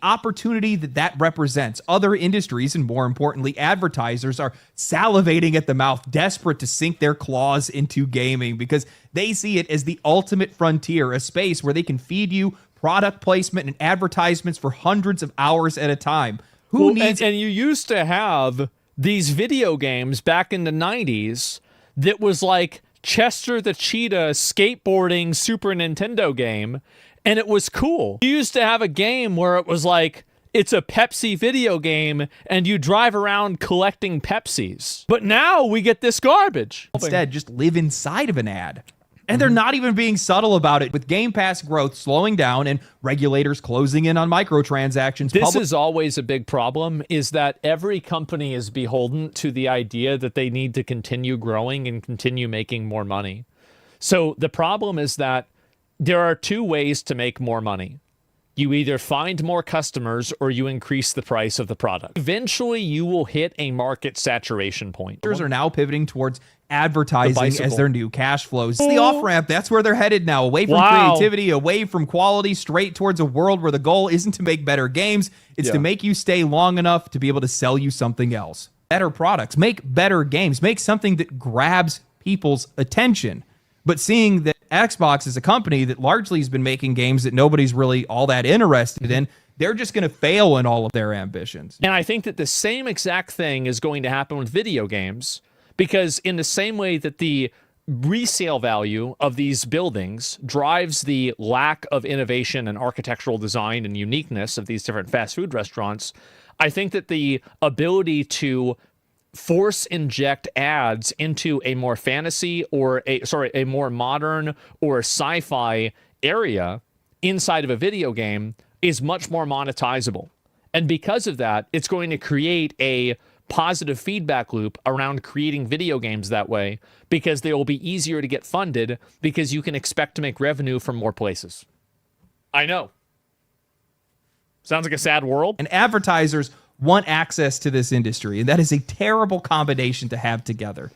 opportunity that represents. Other industries, and more importantly, advertisers, are salivating at the mouth, desperate to sink their claws into gaming because they see it as the ultimate frontier, a space where they can feed you product placement and advertisements for hundreds of hours at a time. Who needs... And you used to have these video games back in the 90s that was like Chester the Cheetah skateboarding Super Nintendo game, and it was cool. You used to have a game where it was like, it's a Pepsi video game, and you drive around collecting Pepsis. But now we get this garbage. Instead, just live inside of an ad. And they're not even being subtle about it. With Game Pass growth slowing down and regulators closing in on microtransactions. This is always a big problem, is that every company is beholden to the idea that they need to continue growing and continue making more money. So the problem is that there are two ways to make more money. You either find more customers or you increase the price of the product. Eventually, you will hit a market saturation point. Are now pivoting towards advertising as their new cash flows. It's the off-ramp. That's where they're headed now, away from creativity, away from quality, straight towards a world where the goal isn't to make better games. It's to make you stay long enough to be able to sell you something else. Better products, make better games, make something that grabs people's attention. But seeing that Xbox is a company that largely has been making games that nobody's really all that interested in, they're just going to fail in all of their ambitions. And I think that the same exact thing is going to happen with video games, because in the same way that the resale value of these buildings drives the lack of innovation and architectural design and uniqueness of these different fast food restaurants, I think that the ability to force inject ads into a more fantasy or a more modern or sci-fi area inside of a video game is much more monetizable. And because of that, it's going to create a positive feedback loop around creating video games that way, because they will be easier to get funded because you can expect to make revenue from more places. I know. Sounds like a sad world. And advertisers want access to this industry, and that is a terrible combination to have together.